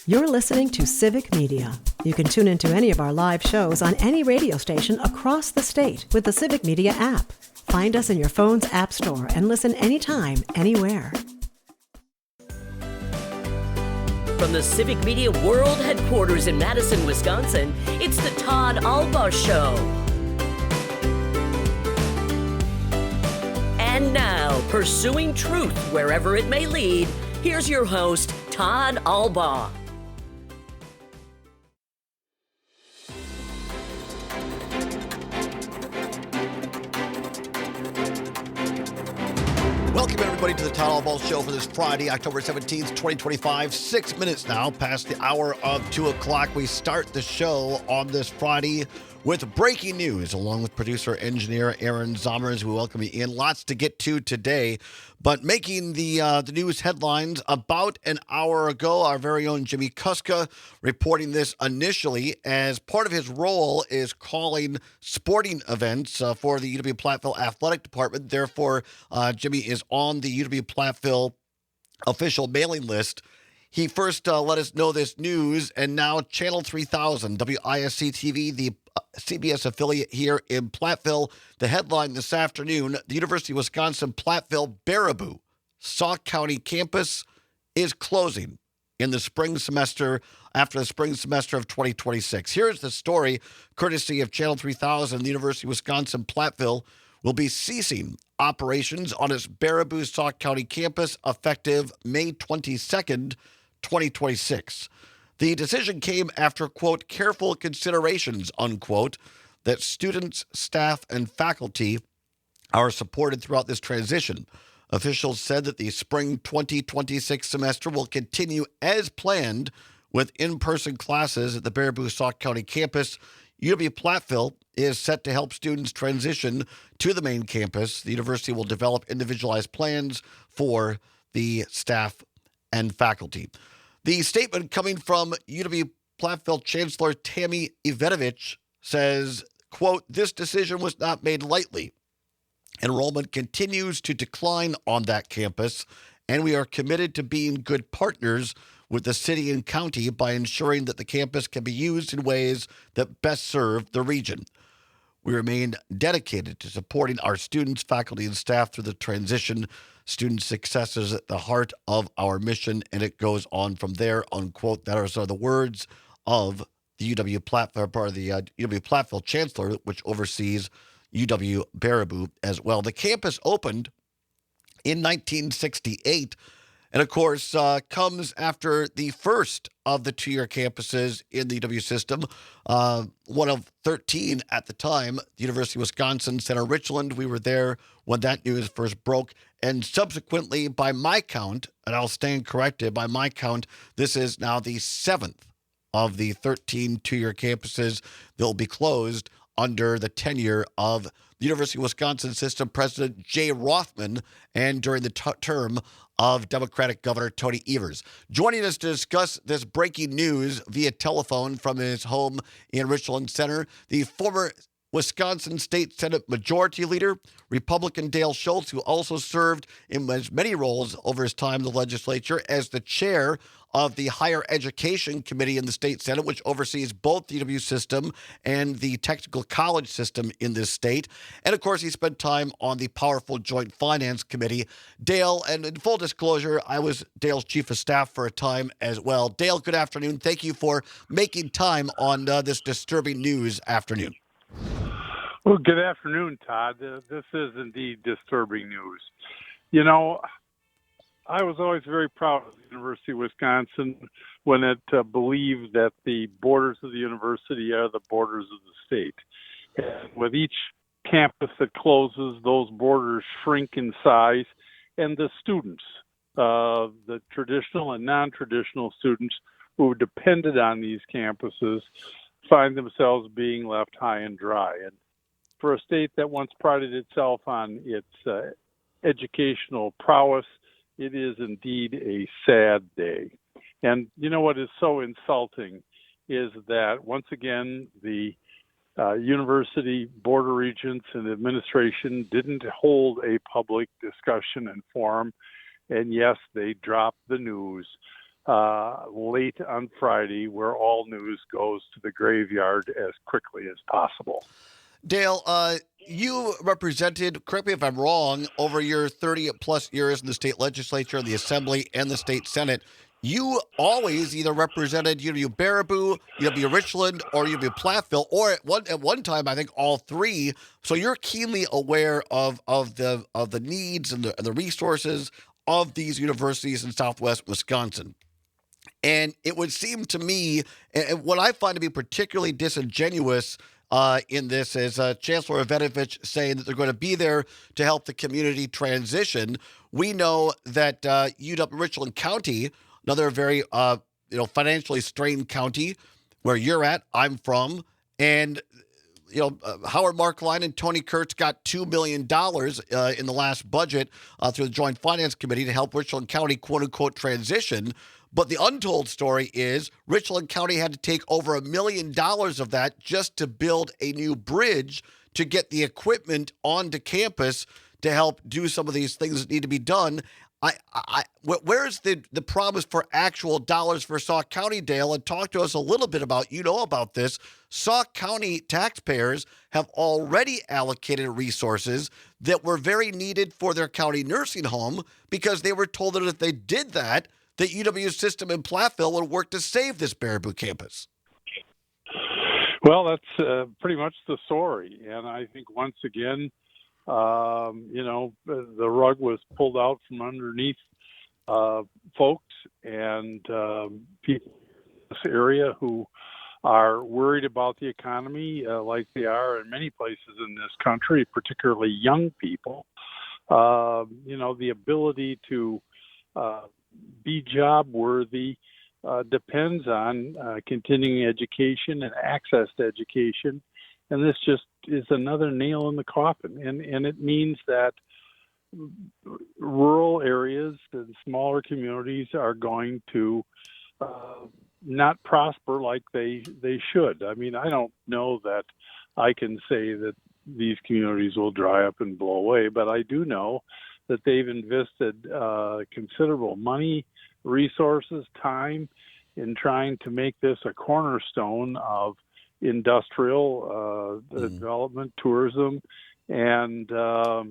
You're listening to Civic Media. You can tune into any of our live shows on any radio station across the state with the Civic Media app. Find us in your phone's app store and listen anytime, anywhere. From the Civic Media World Headquarters in Madison, Wisconsin, it's the Todd Albaugh Show. And now, pursuing truth wherever it may lead, here's your host, Todd Albaugh. Welcome, everybody, to the Todd Albaugh Show for this Friday, October 17th, 2025. 6 minutes now past the hour of 2 o'clock. We start the show on this Friday with breaking news, along with producer-engineer Aaron Zommers. We welcome you in. Lots to get to today. But making the news headlines about an hour ago, our very own Jimmy Kuska reporting this initially as part of his role is calling sporting events for the UW-Platteville Athletic Department. Therefore, Jimmy is on the UW-Platteville official mailing list. He first let us know this news, and now Channel 3000, WISC-TV, the CBS affiliate here in Platteville. The headline this afternoon, the University of Wisconsin-Platteville Baraboo Sauk County campus is closing in the spring semester, after the spring semester of 2026. Here's the story, courtesy of Channel 3000. The University of Wisconsin-Platteville will be ceasing operations on its Baraboo Sauk County campus effective May 22nd, 2026. The decision came after, quote, careful considerations, unquote, that students, staff, and faculty are supported throughout this transition. Officials said that the spring 2026 semester will continue as planned with in-person classes at the Baraboo Sauk County campus. UW-Platteville is set to help students transition to the main campus. The university will develop individualized plans for the staff and faculty. The statement coming from UW-Platteville Chancellor Tammy Ivanovich says, quote, this decision was not made lightly. Enrollment continues to decline on that campus, and we are committed to being good partners with the city and county by ensuring that the campus can be used in ways that best serve the region. We remain dedicated to supporting our students, faculty, and staff through the transition. Student success is at the heart of our mission, and it goes on from there, unquote. That are the words of the UW-Platteville Chancellor, which oversees UW-Baraboo as well. The campus opened in 1968, and of course, comes after the first of the two-year campuses in the UW system, one of 13 at the time, the University of Wisconsin Center Richland. We were there when that news first broke. And subsequently, by my count, and I'll stand corrected, by my count, this is now the 7th of the 13 two-year campuses that will be closed under the tenure of the University of Wisconsin System President Jay Rothman and during the term of Democratic Governor Tony Evers. Joining us to discuss this breaking news via telephone from his home in Richland Center, the former Wisconsin State Senate Majority Leader, Republican Dale Schultz, who also served in as many roles over his time in the legislature as the chair of the Higher Education Committee in the State Senate, which oversees both the UW system and the technical college system in this state. And, of course, he spent time on the powerful Joint Finance Committee. Dale, and in full disclosure, I was Dale's chief of staff for a time as well. Dale, good afternoon. Thank you for making time on this disturbing news afternoon. Well, good afternoon, Todd. This is indeed disturbing news. You know, I was always very proud of the University of Wisconsin when it believed that the borders of the university are the borders of the state. And with each campus that closes, those borders shrink in size, and the students, the traditional and non-traditional students who depended on these campuses, find themselves being left high and dry. And for a state that once prided itself on its educational prowess, it is indeed a sad day. And you know what is so insulting is that once again, the university board of regents and administration didn't hold a public discussion and forum. And yes, they dropped the news. late on Friday, where all news goes to the graveyard as quickly as possible. Dale, you represented, correct me if I'm wrong, over your 30-plus years in the state legislature, the assembly, and the state senate. You always either represented UW-Baraboo, UW-Richland, or UW-Platteville, or at one time, I think all three. So you're keenly aware of the needs and the resources of these universities in Southwest Wisconsin. And it would seem to me, and what I find to be particularly disingenuous in this is Chancellor Evanovich saying that they're going to be there to help the community transition. We know that UW-Richland County, another very financially strained county where you're at, I'm from, and Howard Markline and Tony Kurtz got $2 million in the last budget through the Joint Finance Committee to help Richland County, quote-unquote, transition. But the untold story is Richland County had to take over $1 million of that just to build a new bridge to get the equipment onto campus to help do some of these things that need to be done. Where's the promise for actual dollars for Sauk County, Dale? And talk to us a little bit about, about this. Sauk County taxpayers have already allocated resources that were very needed for their county nursing home because they were told that if they did that UW system in Platteville would work to save this Baraboo campus. Well, that's pretty much the story. And I think once again, the rug was pulled out from underneath folks and people in this area who are worried about the economy like they are in many places in this country, particularly young people. The ability to be job worthy depends on continuing education and access to education. And this just is another nail in the coffin. And it means that rural areas and smaller communities are going to not prosper like they should. I mean, I don't know that I can say that these communities will dry up and blow away, but I do know that they've invested considerable money, resources, time in trying to make this a cornerstone of industrial development, tourism, and a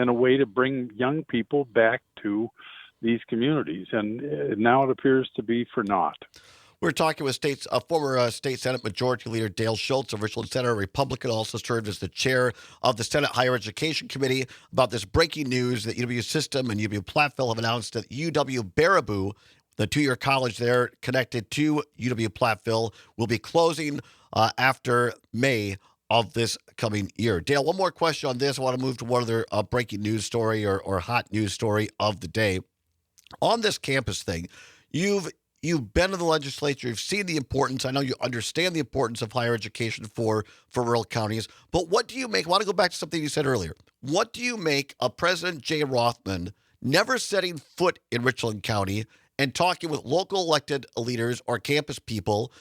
way to bring young people back to these communities. And now it appears to be for naught. We're talking with former State Senate Majority Leader Dale Schultz of Richland Center, a Republican, also served as the chair of the Senate Higher Education Committee, about this breaking news that UW System and UW-Platteville have announced that UW-Baraboo, the two-year college there connected to UW-Platteville, will be closing after May of this coming year. Dale, one more question on this. I want to move to one other breaking news story or hot news story of the day. On this campus thing, you've been in the legislature. You've seen the importance. I know you understand the importance of higher education for rural counties. But what do you make? I want to go back to something you said earlier. What do you make of President Jay Rothman never setting foot in Richland County and talking with local elected leaders or campus people?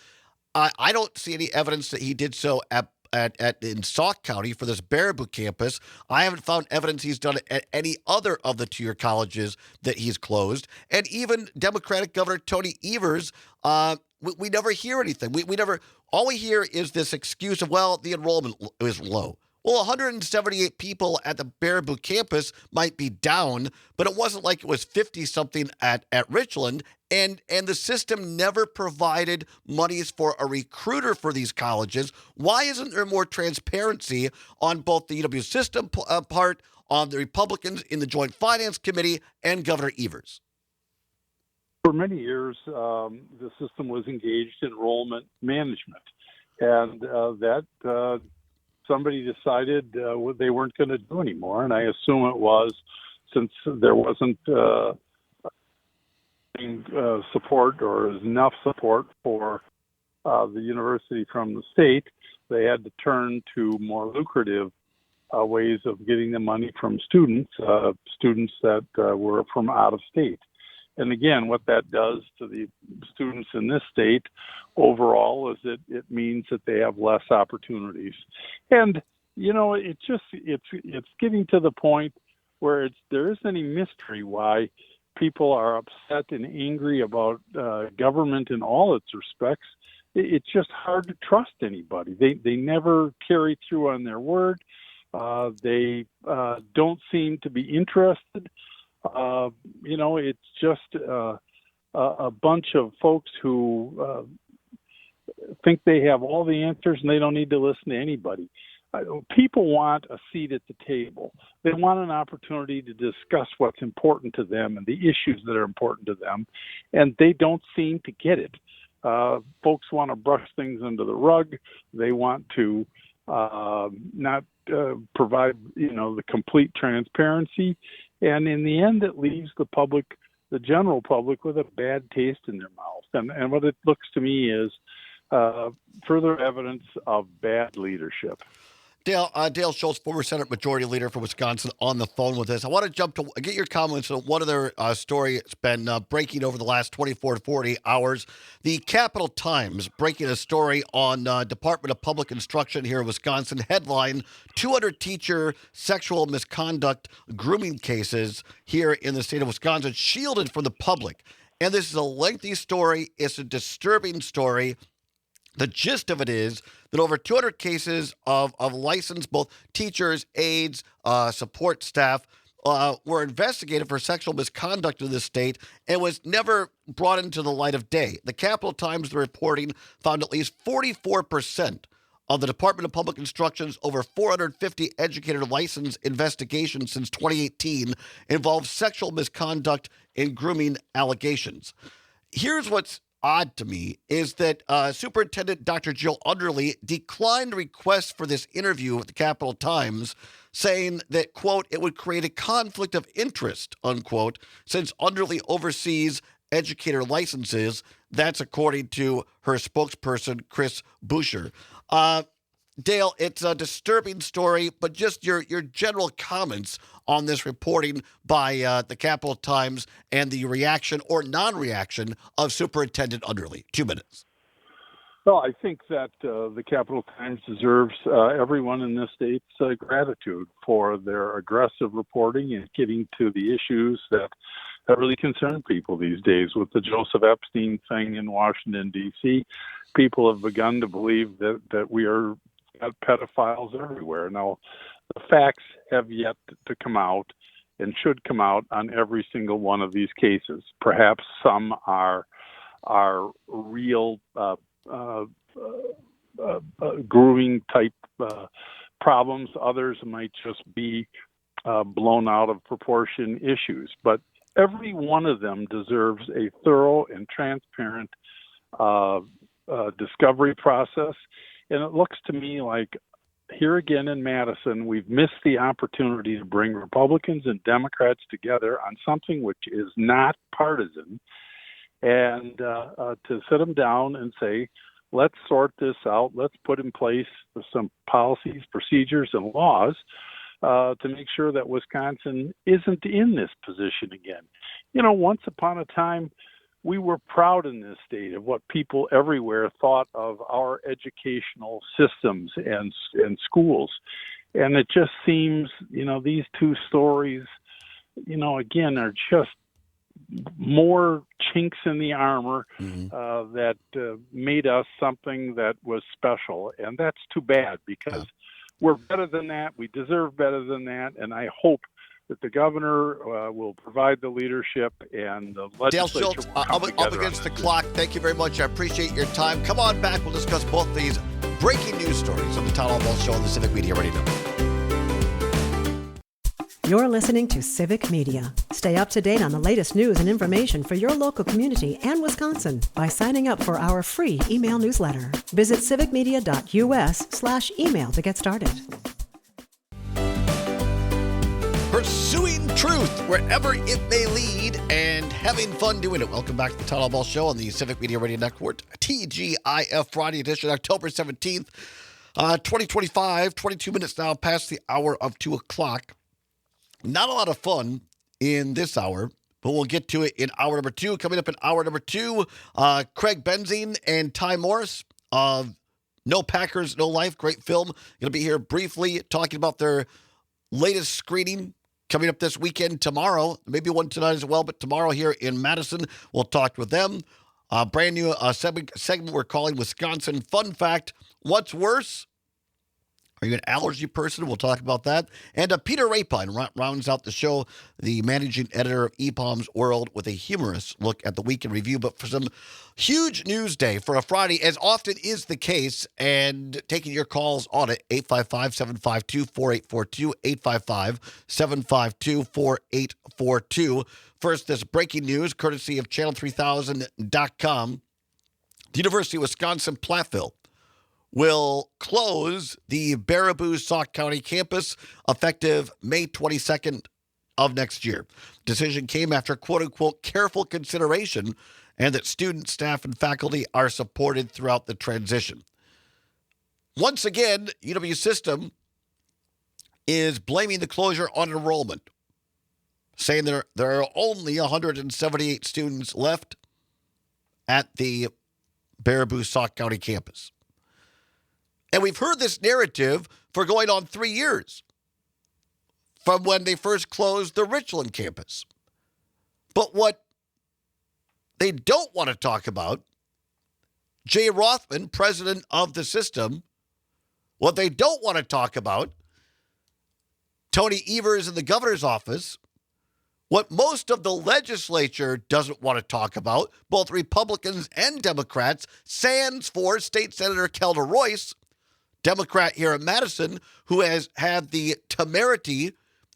I don't see any evidence that he did so in Sauk County for this Baraboo campus. I haven't found evidence he's done it at any other of the two-year colleges that he's closed. And even Democratic Governor Tony Evers, we never hear anything. We never. All we hear is this excuse of, well, the enrollment is low. Well, 178 people at the Baraboo campus might be down, but it wasn't like it was 50-something at Richland. And the system never provided monies for a recruiter for these colleges. Why isn't there more transparency on both the UW system part, on the Republicans in the Joint Finance Committee, and Governor Evers? For many years, the system was engaged in enrollment management, and that somebody decided they weren't going to do anymore. And I assume it was since there wasn't support or enough support for the university from the state, they had to turn to more lucrative ways of getting the money from students that were from out of state. And again, what that does to the students in this state overall is it means that they have less opportunities. And, it's getting to the point where there isn't any mystery why people are upset and angry about government in all its respects, it's just hard to trust anybody. They never carry through on their word. They don't seem to be interested. It's just a bunch of folks who think they have all the answers and they don't need to listen to anybody. People want a seat at the table. They want an opportunity to discuss what's important to them and the issues that are important to them, and they don't seem to get it. Folks want to brush things under the rug. They want to not provide, the complete transparency, and in the end, it leaves the general public, with a bad taste in their mouth. And what it looks to me is further evidence of bad leadership. Dale Schultz, former Senate Majority Leader for Wisconsin, on the phone with us. I want to jump to get your comments on one other story that's been breaking over the last 24 to 48 hours. The Capital Times breaking a story on Department of Public Instruction here in Wisconsin. Headline, 200 teacher sexual misconduct grooming cases here in the state of Wisconsin shielded from the public. And this is a lengthy story. It's a disturbing story. The gist of it is that over 200 cases of licensed both teachers, aides, support staff were investigated for sexual misconduct in the state and was never brought into the light of day. The Capital Times, the reporting, found at least 44% of the Department of Public Instruction's over 450 educator license investigations since 2018 involved sexual misconduct and grooming allegations. Here's what's odd to me is that Superintendent Dr. Jill Underly declined requests for this interview with the Capital Times, saying that, quote, it would create a conflict of interest, unquote, since Underly oversees educator licenses. That's according to her spokesperson, Chris Boucher. Dale, it's a disturbing story, but just your general comments on this reporting by the Capital Times and the reaction or non-reaction of Superintendent Underly. 2 minutes. Well, I think that the Capital Times deserves everyone in this state's gratitude for their aggressive reporting and getting to the issues that really concern people these days. With the Joseph Epstein thing in Washington, D.C., people have begun to believe that we are pedophiles everywhere. Now, the facts have yet to come out and should come out on every single one of these cases. Perhaps some are real grooming type problems. Others might just be blown out of proportion issues. But every one of them deserves a thorough and transparent discovery process. And it looks to me like here again in Madison, we've missed the opportunity to bring Republicans and Democrats together on something which is not partisan, and to sit them down and say, let's sort this out. Let's put in place some policies, procedures, and laws to make sure that Wisconsin isn't in this position again. Once upon a time, we were proud in this state of what people everywhere thought of our educational systems and schools. And it just seems, these two stories, again, are just more chinks in the armor that made us something that was special. And that's too bad because we're better than that. We deserve better than that. And I hope that the governor will provide the leadership and the legislature. Dale Schultz, up against the clock. Thank you very much. I appreciate your time. Come on back. We'll discuss both these breaking news stories on the Todd Albaugh Show on the Civic Media Radio Network. You're listening to Civic Media. Stay up to date on the latest news and information for your local community and Wisconsin by signing up for our free email newsletter. Visit civicmedia.us/email to get started. Pursuing truth wherever it may lead and having fun doing it. Welcome back to the Todd Albaugh Show on the Civic Media Radio Network, TGIF Friday edition, October 17th, 2025, 22 minutes now past the hour of 2 o'clock. Not a lot of fun in this hour, but we'll get to it in hour number 2. Coming up in hour number 2, Craig Benzine and Ty Morris of No Packers, No Life, great film. Going to be here briefly talking about their latest screening coming up this weekend tomorrow, maybe one tonight as well, but tomorrow here in Madison, we'll talk with them. Brand new segment we're calling Wisconsin Fun Fact. What's worse? Are you an allergy person? We'll talk about that. And Peter Rapine rounds out the show, the managing editor of EPOM's World, with a humorous look at the week in review. But for some huge news day for a Friday, as often is the case, and taking your calls on it, 855-752-4842, 855-752-4842. First, this breaking news, courtesy of Channel3000.com. The University of Wisconsin-Platteville will close the Baraboo Sauk County campus effective May 22nd of next year. Decision came after quote-unquote careful consideration and that students, staff, and faculty are supported throughout the transition. Once again, UW System is blaming the closure on enrollment, saying there are only 178 students left at the Baraboo Sauk County campus. And we've heard this narrative for going on 3 years from when they first closed the Richland campus. But what they don't want to talk about, Jay Rothman, president of the system, what they don't want to talk about, Tony Evers in the governor's office, what most of the legislature doesn't want to talk about, both Republicans and Democrats, sans for State Senator Kelda Royce, Democrat here in Madison, who has had the temerity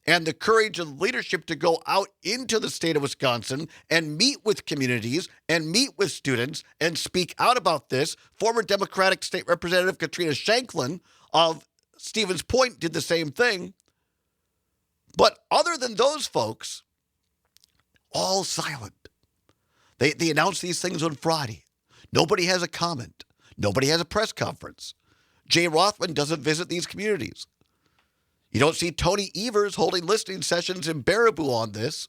and the courage and leadership to go out into the state of Wisconsin and meet with communities and meet with students and speak out about this. Former Democratic State Representative Katrina Shanklin of Stevens Point did the same thing. But other than those folks, all silent. They announced these things on Friday. Nobody has a comment. Nobody has a press conference. Jay Rothman doesn't visit these communities. You don't see Tony Evers holding listening sessions in Baraboo on this.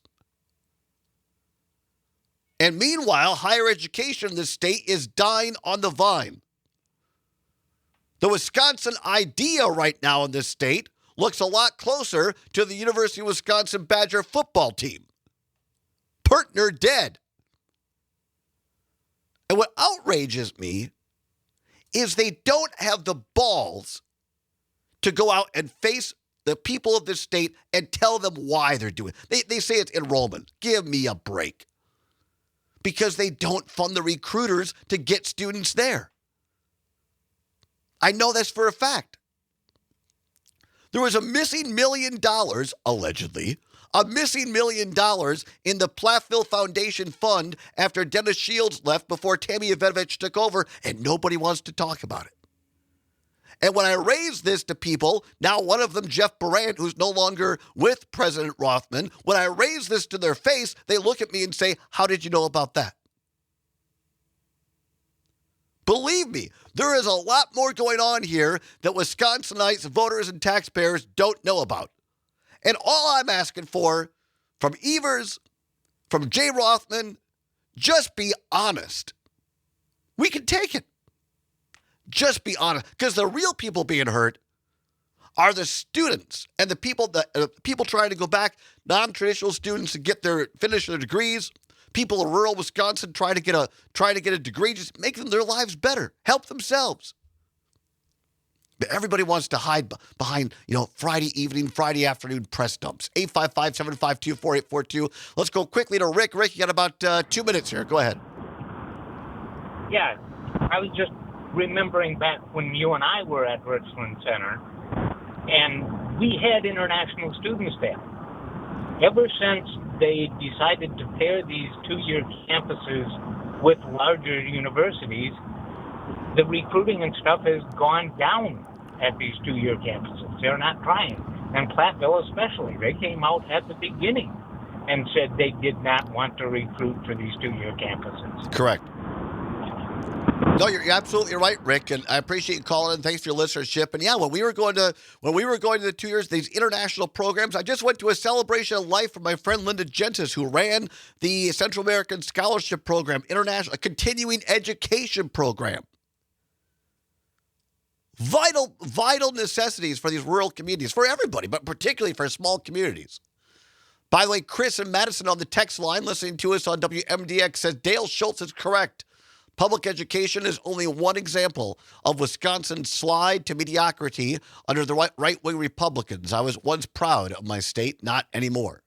And meanwhile, higher education in this state is dying on the vine. The Wisconsin idea right now in this state looks a lot closer to the University of Wisconsin Badger football team. Partner dead. And what outrages me is they don't have the balls to go out and face the people of this state and tell them why they're doing it. They say it's enrollment. Give me a break. Because they don't fund the recruiters to get students there. I know that's for a fact. There was a missing $1 million, allegedly, a missing $1 million in the Platteville Foundation Fund after Dennis Shields left before Tammy Yovanovitch took over, and nobody wants to talk about it. And when I raise this to people, now one of them, Jeff Barant, who's no longer with President Rothman, when I raise this to their face, they look at me and say, how did you know about that? Believe me, there is a lot more going on here that Wisconsinites, voters, and taxpayers don't know about. And all I'm asking for from Evers, from Jay Rothman, just be honest. We can take it. Just be honest. Because the real people being hurt are the students and the people that people trying to go back, non-traditional students to finish their degrees. People in rural Wisconsin trying to get a degree, just make their lives better, help themselves. But everybody wants to hide behind, Friday evening, Friday afternoon press dumps. 855-752-4842. Let's go quickly to Rick. Rick, you got about 2 minutes here. Go ahead. Yeah, I was just remembering back when you and I were at Richland Center, and we had international students there. Ever since they decided to pair these two-year campuses with larger universities, the recruiting and stuff has gone down at these two-year campuses. They're not trying. And Platteville especially. They came out at the beginning and said they did not want to recruit for these two-year campuses. Correct. No, you're absolutely right, Rick, and I appreciate you calling in. Thanks for your listenership. And yeah, when we were going to the 2 years, these international programs, I just went to a celebration of life for my friend Linda Gentis, who ran the Central American Scholarship Program, a continuing education program. Vital necessities for these rural communities, for everybody, but particularly for small communities. By the way, Chris and Madison on the text line listening to us on WMDX says Dale Schultz is correct. Public education is only one example of Wisconsin's slide to mediocrity under the right-wing Republicans. I was once proud of my state, not anymore.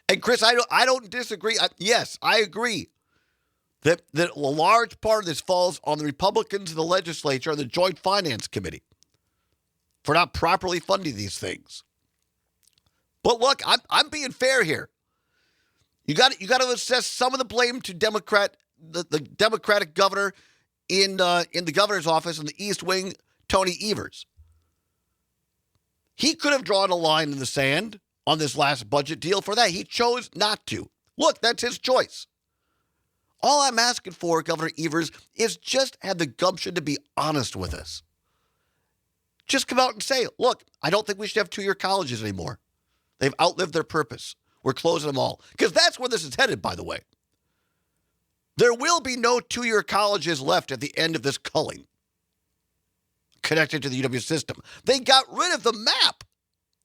And Chris, I don't disagree. Yes, I agree that a large part of this falls on the Republicans in the legislature and the Joint Finance Committee for not properly funding these things. But look, I'm being fair here. You got to assess some of the blame to the Democratic governor in the governor's office in the East Wing, Tony Evers. He could have drawn a line in the sand on this last budget deal for that. He chose not to. Look, that's his choice. All I'm asking for, Governor Evers, is just have the gumption to be honest with us. Just come out and say, look, I don't think we should have two-year colleges anymore. They've outlived their purpose. We're closing them all. Because that's where this is headed, by the way. There will be no two-year colleges left at the end of this culling connected to the UW system. They got rid of the map.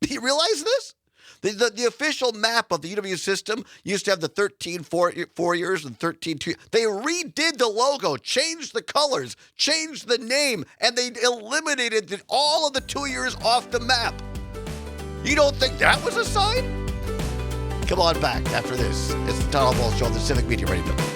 Do you realize this? The official map of the UW system used to have the 13 4 years and 13 2 years. They redid the logo, changed the colors, changed the name, and they eliminated all of the 2 years off the map. You don't think that was a sign? Come on back after this. It's the Todd Ball Show on the Civic Media Radio Network.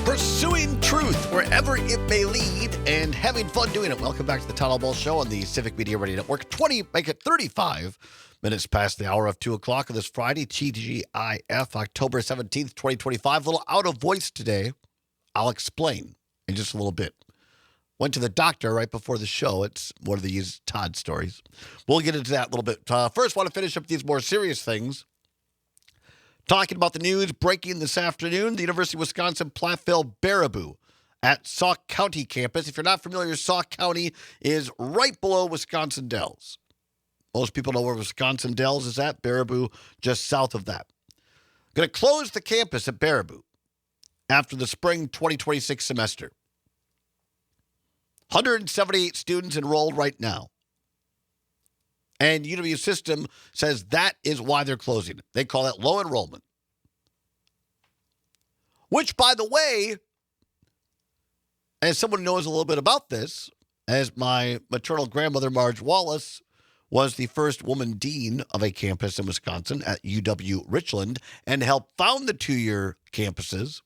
Pursuing truth wherever it may lead and having fun doing it. Welcome back to the Todd Ball Show on the Civic Media Radio Network. 35 minutes past the hour of 2 o'clock on this Friday, TGIF, October 17th, 2025. A little out of voice today. I'll explain in just a little bit. Went to the doctor right before the show. It's one of these Todd stories. We'll get into that a little bit. First, want to finish up these more serious things. Talking about the news breaking this afternoon, the University of Wisconsin Platteville Baraboo at Sauk County campus. If you're not familiar, Sauk County is right below Wisconsin Dells. Most people know where Wisconsin Dells is at. Baraboo just south of that. Going to close the campus at Baraboo after the spring 2026 semester. 178 students enrolled right now. And UW System says that is why they're closing it. They call that low enrollment. Which, by the way, as someone who knows a little bit about this, as my maternal grandmother, Marge Wallace, was the first woman dean of a campus in Wisconsin at UW Richland and helped found the two-year campuses.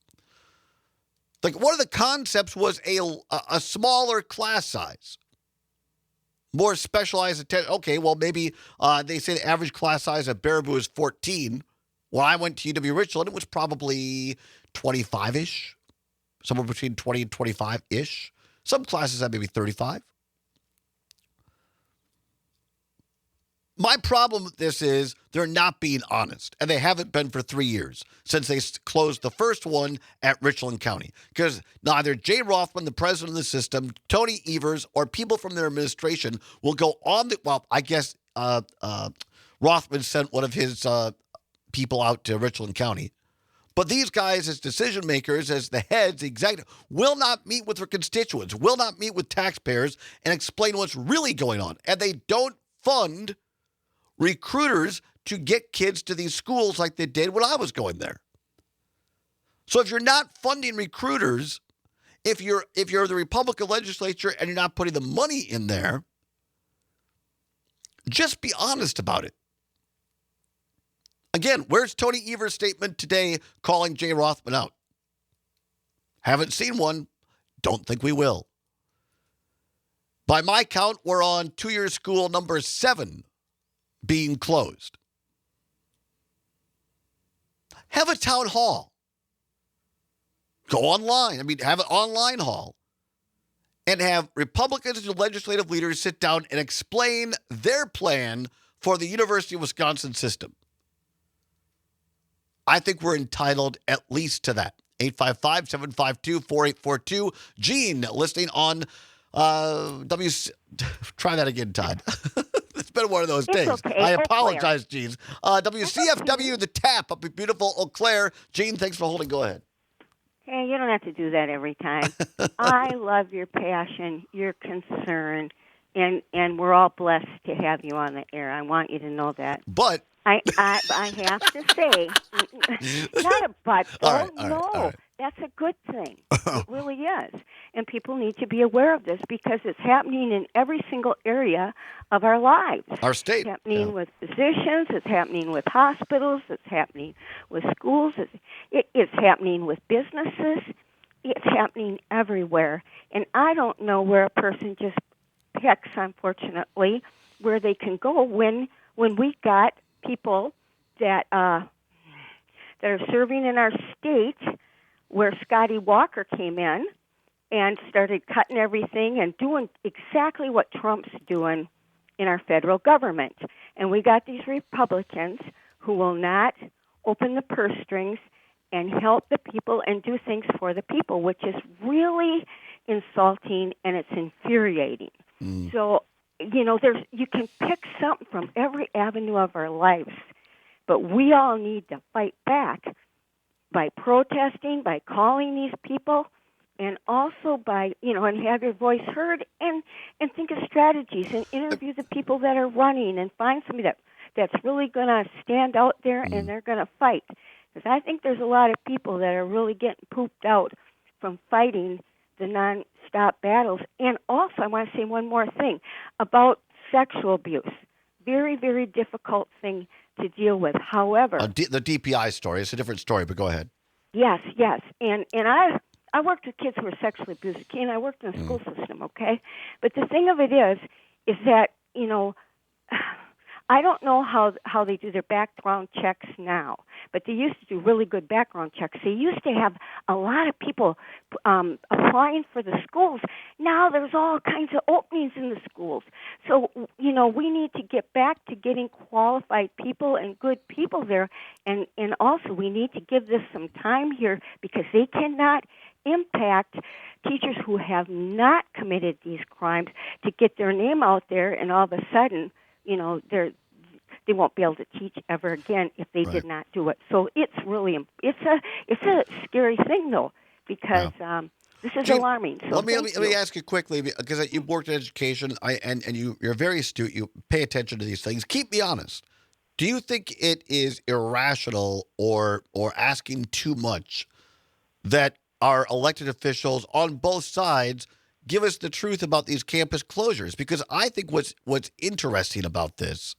Like, one of the concepts was a smaller class size. More specialized attention. Okay, well, maybe they say the average class size at Baraboo is 14. When I went to UW Richland, it was probably 25-ish. Somewhere between 20 and 25-ish. Some classes had maybe 35. My problem with this is they're not being honest, and they haven't been for 3 years since they closed the first one at Richland County. Because neither Jay Rothman, the president of the system, Tony Evers, or people from their administration will go on the, well, I guess Rothman sent one of his people out to Richland County. But these guys, as decision makers, as the heads, the executive, will not meet with their constituents, will not meet with taxpayers and explain what's really going on. And they don't fund recruiters to get kids to these schools like they did when I was going there. So if you're not funding recruiters, if you're the Republican legislature and you're not putting the money in there, just be honest about it. Again, where's Tony Evers' statement today calling Jay Rothman out? Haven't seen one. Don't think we will. By my count, we're on two-year school number 7 being closed. Have a town hall. Go online. Have an online hall. And have Republicans and legislative leaders sit down and explain their plan for the University of Wisconsin system. I think we're entitled at least to that. 855-752-4842. Gene, listening on Try that again, Todd. It's been one of those days. Okay. I apologize, Gene. WCFW, The Tap up in beautiful Eau Claire. Gene, thanks for holding. Go ahead. Hey, you don't have to do that every time. I love your passion, your concern, and we're all blessed to have you on the air. I want you to know that. But I have to say, not a but. All No, right. that's a good thing. It really is. And people need to be aware of this because it's happening in every single area of our lives. Our state. It's happening with physicians. It's happening with hospitals. It's happening with schools. It's happening with businesses. It's happening everywhere. And I don't know where a person just picks, unfortunately, where they can go when we got people that are serving in our state, where Scotty Walker came in and started cutting everything and doing exactly what Trump's doing in our federal government. And we got these Republicans who will not open the purse strings and help the people and do things for the people, which is really insulting and it's infuriating. So, you can pick something from every avenue of our lives, but we all need to fight back by protesting, by calling these people, and also by, and have your voice heard and think of strategies and interview the people that are running and find somebody that's really going to stand out there and they're going to fight. Because I think there's a lot of people that are really getting pooped out from fighting the non-stop battles. And also, I want to say one more thing about sexual abuse. Very, very difficult thing to deal with. However, the DPI story is a different story, but go ahead. Yes. And I worked with kids who were sexually abused, and I worked in the school system, okay? But the thing of it is that, I don't know how they do their background checks now, but they used to do really good background checks. They used to have a lot of people applying for the schools. Now there's all kinds of openings in the schools. So, we need to get back to getting qualified people and good people there. And also we need to give this some time here because they cannot impact teachers who have not committed these crimes to get their name out there, and all of a sudden, they won't be able to teach ever again if they did not do it. So it's really it's a scary thing though because this is alarming. So let me ask you quickly because you've worked in education and you're very astute. You pay attention to these things. Keep me honest. Do you think it is irrational or asking too much that our elected officials on both sides give us the truth about these campus closures? Because I think what's interesting about this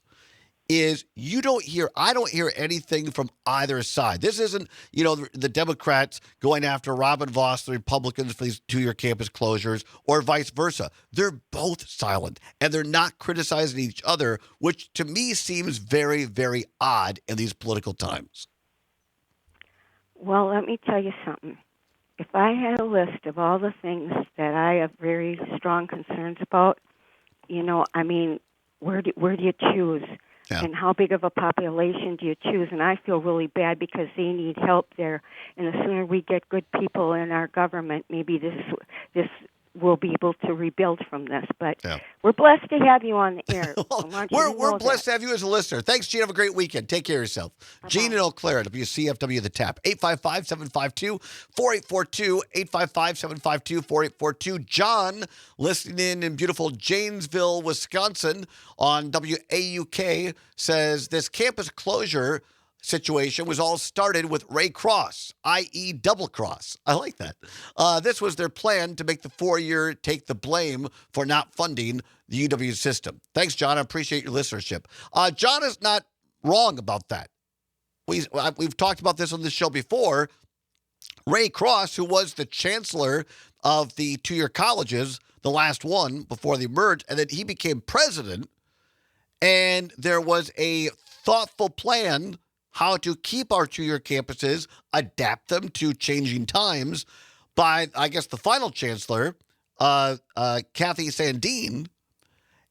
is I don't hear anything from either side. This isn't, the Democrats going after Robin Vos, the Republicans, for these 2-year campus closures, or vice versa. They're both silent, and they're not criticizing each other, which to me seems very, very odd in these political times. Well, let me tell you something. If I had a list of all the things that I have very strong concerns about, where do you choose? Yeah. And how big of a population do you choose? And I feel really bad because they need help there. And the sooner we get good people in our government, maybe this will be able to rebuild from this. But we're blessed to have you on the air. We're blessed to have you as a listener. Thanks, Gene. Have a great weekend. Take care of yourself. Bye-bye. Gene in Eau Claire, WCFW The Tap. 855-752-4842. 855-752-4842. John, listening in beautiful Janesville, Wisconsin on WAUK, says this campus closure situation was all started with Ray Cross, i.e. double cross. I like that. This was their plan to make the 4-year take the blame for not funding the UW system. Thanks, John. I appreciate your listenership. John is not wrong about that. We've talked about this on this show before. Ray Cross, who was the chancellor of the 2-year colleges, the last one before they merged, and then he became president, and there was a thoughtful plan how to keep our 2-year campuses, adapt them to changing times by, I guess, the final chancellor, Kathy Sandine.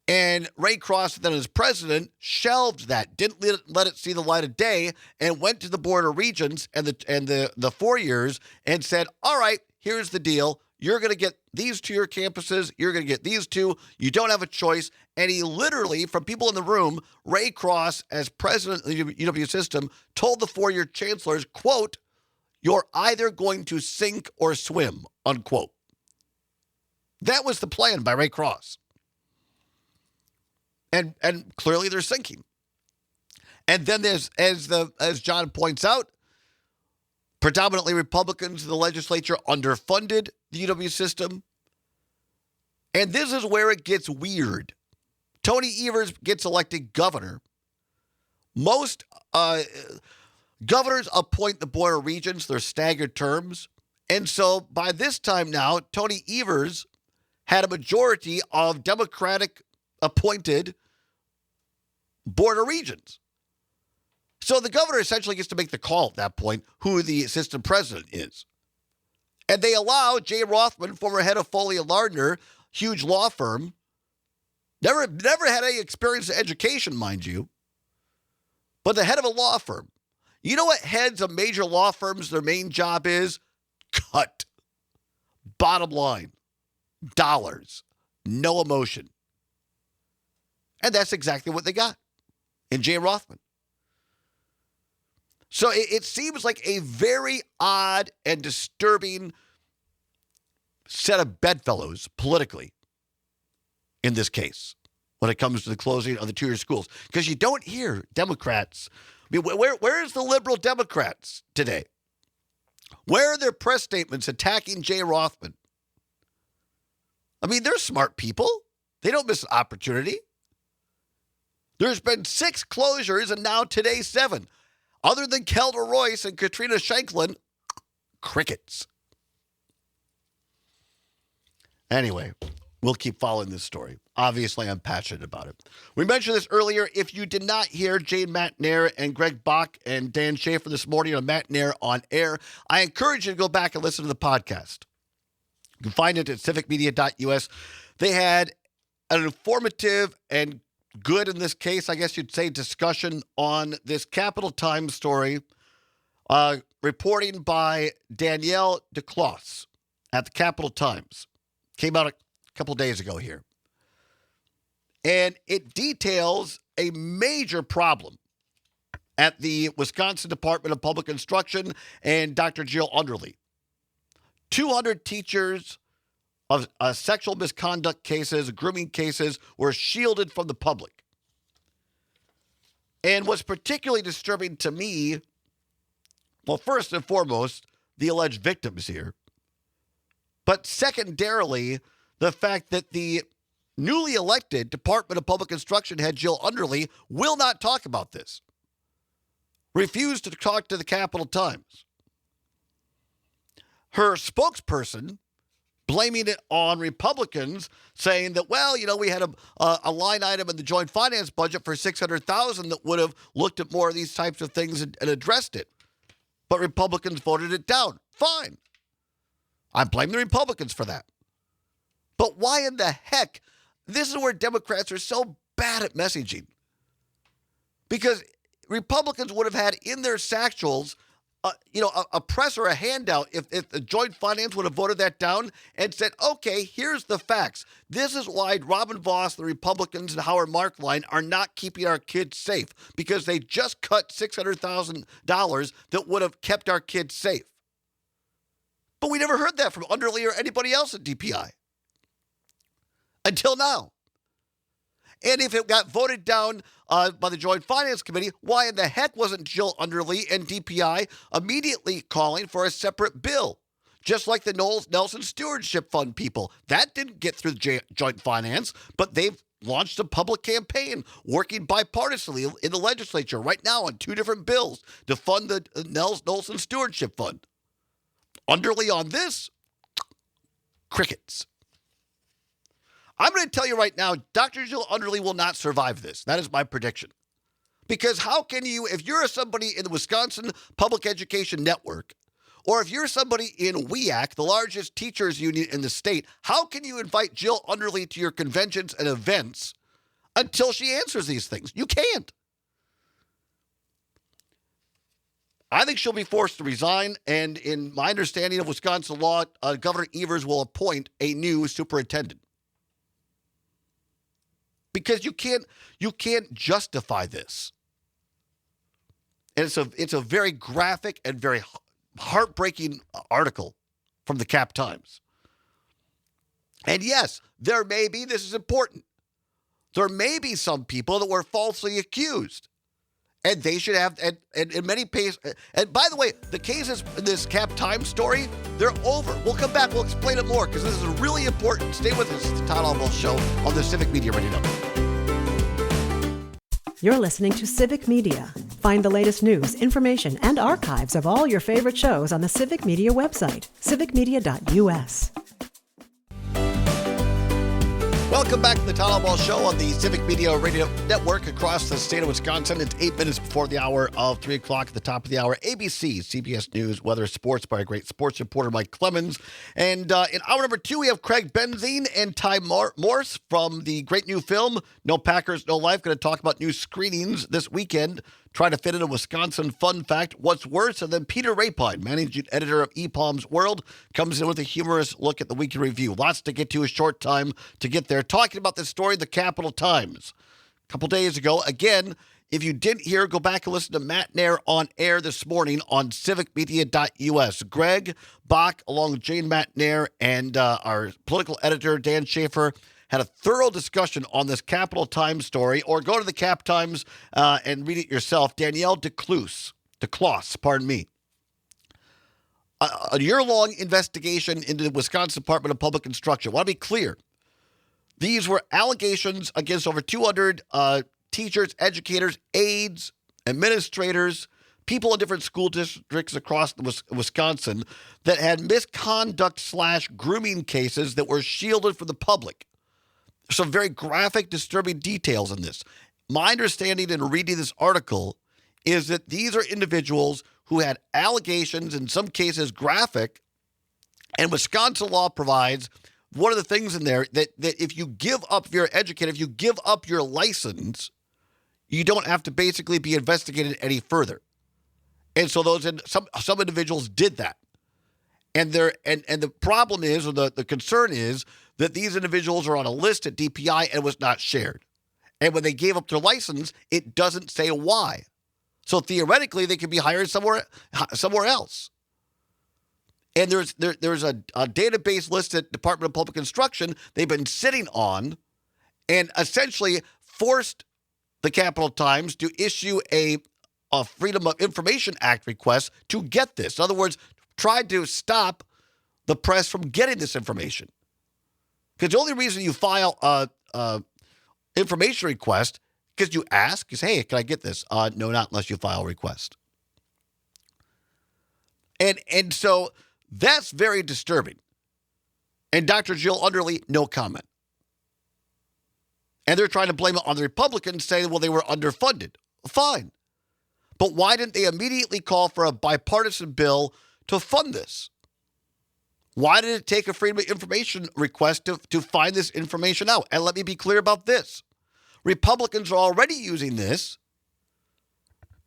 And Ray Cross, then as president, shelved that, didn't let it see the light of day, and went to the Board of Regents and the 4 years and said, all right, here's the deal. You're going to get these 2-year campuses. You're going to get these 2. You don't have a choice. And he literally, from people in the room, Ray Cross, as president of the UW system, told the 4-year chancellors, quote, you're either going to sink or swim, unquote. That was the plan by Ray Cross. And clearly they're sinking. And then there's, as John points out, predominantly Republicans in the legislature underfunded the UW system. And this is where it gets weird. Tony Evers gets elected governor. Most governors appoint the Board of Regents. They're staggered terms. And so by this time now, Tony Evers had a majority of Democratic-appointed Board of Regents. So the governor essentially gets to make the call at that point who the assistant president is. And they allow Jay Rothman, former head of Foley & Lardner, huge law firm, never had any experience in education, mind you, but the head of a law firm. You know what heads of major law firms, their main job is? Cut. Bottom line. Dollars. No emotion. And that's exactly what they got in Jay Rothman. So it seems like a very odd and disturbing set of bedfellows politically in this case when it comes to the closing of the two-year schools. Because you don't hear Democrats. I mean, where is the liberal Democrats today? Where are their press statements attacking Jay Rothman? I mean, they're smart people. They don't miss an opportunity. There's been 6 closures and now today 7. Other than Kelda Royce and Katrina Shanklin, crickets. Anyway, we'll keep following this story. Obviously, I'm passionate about it. We mentioned this earlier. If you did not hear Jane Matnair and Greg Bach and Dan Schaefer this morning on Matnair on Air, I encourage you to go back and listen to the podcast. You can find it at civicmedia.us. They had an informative and good, in this case, I guess you'd say, discussion on this Capital Times story, reporting by Danielle DeCloss at the Capital Times. Came out a couple days ago here. And it details a major problem at the Wisconsin Department of Public Instruction and Dr. Jill Underly. 200 teachers of sexual misconduct cases, grooming cases, were shielded from the public. And what's particularly disturbing to me, well, first and foremost, the alleged victims here, but secondarily, the fact that the newly elected Department of Public Instruction head Jill Underly will not talk about this. Refused to talk to the Capital Times. Her spokesperson blaming it on Republicans, saying that, well, you know, we had a line item in the joint finance budget for $600,000 that would have looked at more of these types of things and addressed it. But Republicans voted it down. Fine. I blame the Republicans for that. But why in the heck? This is where Democrats are so bad at messaging. Because Republicans would have had in their satchels a press or a handout if the joint finance would have voted that down and said, okay, here's the facts. This is why Robin Vos, the Republicans, and Howard Markline are not keeping our kids safe, because they just cut $600,000 that would have kept our kids safe. But we never heard that from Underly or anybody else at DPI until now. And if it got voted down by the Joint Finance Committee, why in the heck wasn't Jill Underly and DPI immediately calling for a separate bill? Just like the Knowles Nelson Stewardship Fund people. That didn't get through the Joint Finance, but they've launched a public campaign working bipartisanly in the legislature right now on 2 different bills to fund the Nelson Stewardship Fund. Underly on this, crickets. I'm going to tell you right now, Dr. Jill Underly will not survive this. That is my prediction. Because how can you, if you're somebody in the Wisconsin Public Education Network, or if you're somebody in WEAC, the largest teachers union in the state, how can you invite Jill Underly to your conventions and events until she answers these things? You can't. I think she'll be forced to resign, and in my understanding of Wisconsin law, Governor Evers will appoint a new superintendent. Because you can't justify this. And it's a very graphic and very heartbreaking article from the Cap Times. And yes, there may be, this is important, there may be some people that were falsely accused. And they should have, and in many cases, and by the way, the cases in this Cap Time story, they're over. We'll come back, we'll explain it more, because this is really important. Stay with us. It's the Todd Albaugh Show on the Civic Media Radio Network. You're listening to Civic Media. Find the latest news, information, and archives of all your favorite shows on the Civic Media website, civicmedia.us. Welcome back to the Todd Albaugh Show on the Civic Media Radio Network across the state of Wisconsin. It's 8 minutes before the hour of 3 o'clock at the top of the hour. ABC, CBS News, weather, sports by a great sports reporter, Mike Clemens. And in hour number 2, we have Craig Benzine and Ty Morse from the great new film, No Packers, No Life. Going to talk about new screenings this weekend. Try to fit in a Wisconsin fun fact. What's worse? And then Peter Rapine, managing editor of EPOM's World, comes in with a humorous look at the weekend review. Lots to get to, a short time to get there. Talking about this story, the Capital Times. A couple days ago, again, if you didn't hear, go back and listen to Matt Nair on air this morning on civicmedia.us. Greg Bach, along with Jane Matt Nair, and our political editor, Dan Schaefer, had a thorough discussion on this Capital Times story, or go to the Cap Times and read it yourself. Danielle DeCloos, a year-long investigation into the Wisconsin Department of Public Instruction. I want to be clear. These were allegations against over 200 teachers, educators, aides, administrators, people in different school districts across Wisconsin that had misconduct/grooming cases that were shielded from the public. Some very graphic, disturbing details in this. My understanding in reading this article is that these are individuals who had allegations, in some cases graphic, and Wisconsin law provides one of the things in there that if you give up, if you're an educator, if you give up your license, you don't have to basically be investigated any further. And so some individuals did that. And the problem is, or the concern is, that these individuals are on a list at DPI and was not shared. And when they gave up their license, it doesn't say why. So theoretically, they could be hired somewhere else. And there's a database list at Department of Public Instruction they've been sitting on, and essentially forced the Capital Times to issue a Freedom of Information Act request to get this. In other words, tried to stop the press from getting this information. Because the only reason you file a information request, because you ask, is, hey, can I get this? No, not unless you file a request. And so that's very disturbing. And Dr. Jill Underly, no comment. And they're trying to blame it on the Republicans, saying, well, they were underfunded. Fine. But why didn't they immediately call for a bipartisan bill to fund this? Why did it take a Freedom of Information request to find this information out? And let me be clear about this. Republicans are already using this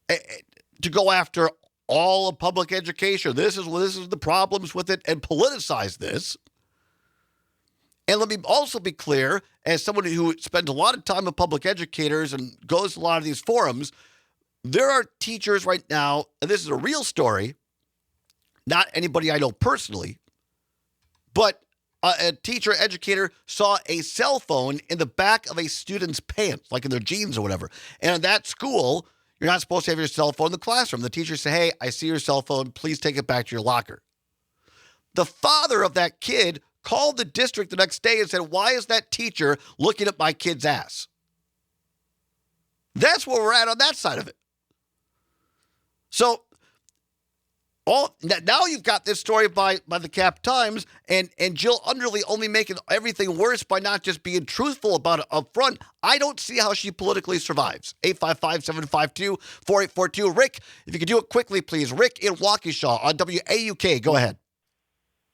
to go after all of public education. This is the problems with it, and politicize this. And let me also be clear, as someone who spends a lot of time with public educators and goes to a lot of these forums, there are teachers right now, and this is a real story, not anybody I know personally, but a teacher, educator saw a cell phone in the back of a student's pants, like in their jeans or whatever. And in that school, you're not supposed to have your cell phone in the classroom. The teacher said, hey, I see your cell phone. Please take it back to your locker. The father of that kid called the district the next day and said, why is that teacher looking at my kid's ass? That's where we're at on that side of it. So now you've got this story by the Cap Times, and Jill Underly only making everything worse by not just being truthful about it up front. I don't see how she politically survives. 855-752-4842. Rick, if you could do it quickly, please. Rick in Waukesha on WAUK. Go ahead.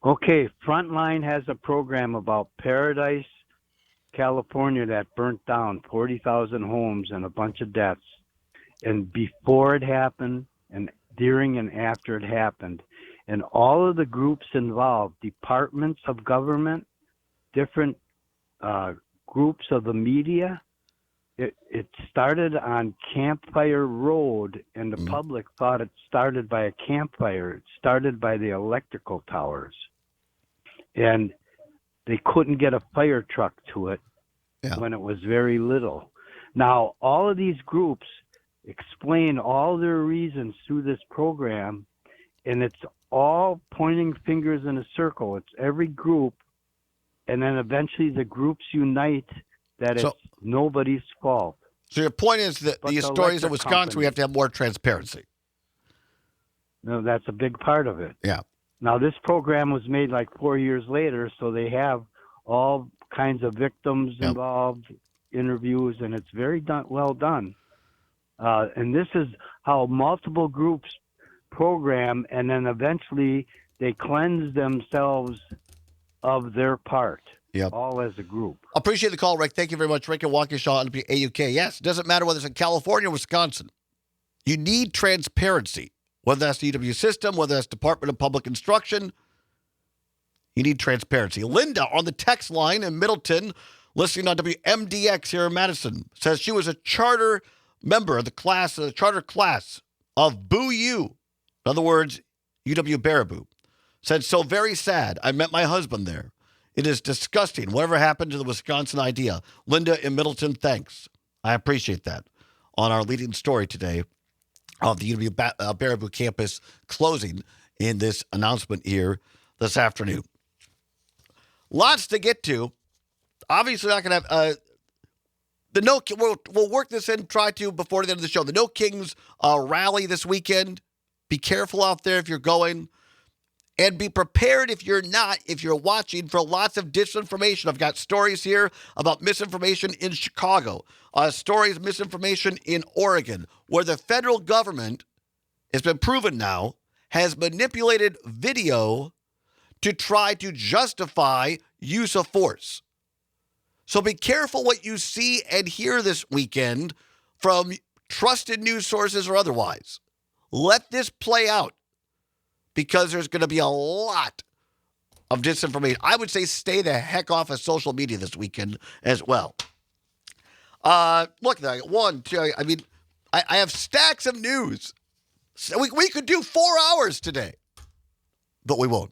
Okay, Frontline has a program about Paradise, California that burnt down 40,000 homes and a bunch of deaths. And before it happened, and during and after it happened, and all of the groups involved, departments of government, different groups of the media, it started on Campfire Road, and the public thought it started by a campfire. It started by the electrical towers. And they couldn't get a fire truck to it. when it was very little. Now, all of these groups explain all their reasons through this program, and it's all pointing fingers in a circle. It's every group, and then eventually the groups unite that it's nobody's fault. So your point is that these stories in Wisconsin, we have to have more transparency. No, that's a big part of it. Yeah. Now, this program was made like 4 years later, so they have all kinds of victims involved, interviews, and it's very well done. And this is how multiple groups program, and then eventually they cleanse themselves of their part, all as a group. Appreciate the call, Rick. Thank you very much. Rick and Waukesha, AUK. Yes, it doesn't matter whether it's in California or Wisconsin. You need transparency, whether that's the EW system, whether that's Department of Public Instruction. You need transparency. Linda on the text line in Middleton, listening on WMDX here in Madison, says she was a charter member of the charter class of Boo U. In other words, UW Baraboo. Said, so very sad. I met my husband there. It is disgusting. Whatever happened to the Wisconsin idea? Linda in Middleton, thanks. I appreciate that. On our leading story today of the UW Baraboo campus closing in this announcement here this afternoon. Lots to get to. Obviously not going to have we'll work this in, try to, before the end of the show. The No Kings rally this weekend. Be careful out there if you're going. And be prepared if you're not, if you're watching, for lots of disinformation. I've got stories here about misinformation in Chicago, stories of misinformation in Oregon, where the federal government, has been proven now, has manipulated video to try to justify use of force. So be careful what you see and hear this weekend from trusted news sources or otherwise. Let this play out, because there's going to be a lot of disinformation. I would say stay the heck off of social media this weekend as well. Look, one, two, I mean, I have stacks of news. So we could do 4 hours today, but we won't.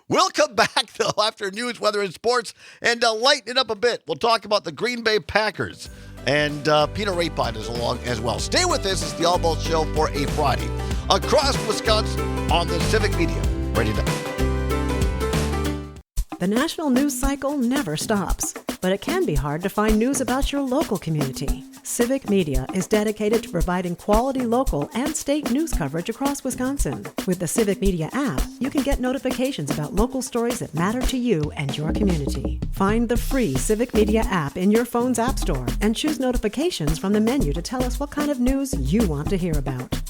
We'll come back, though, after news, weather, and sports, and lighten it up a bit. We'll talk about the Green Bay Packers, and Peter Rapine is along as well. Stay with us. It's the All Balls Show for a Friday across Wisconsin on the Civic Media. Ready to... The national news cycle never stops, but it can be hard to find news about your local community. Civic Media is dedicated to providing quality local and state news coverage across Wisconsin. With the Civic Media app, you can get notifications about local stories that matter to you and your community. Find the free Civic Media app in your phone's app store and choose notifications from the menu to tell us what kind of news you want to hear about.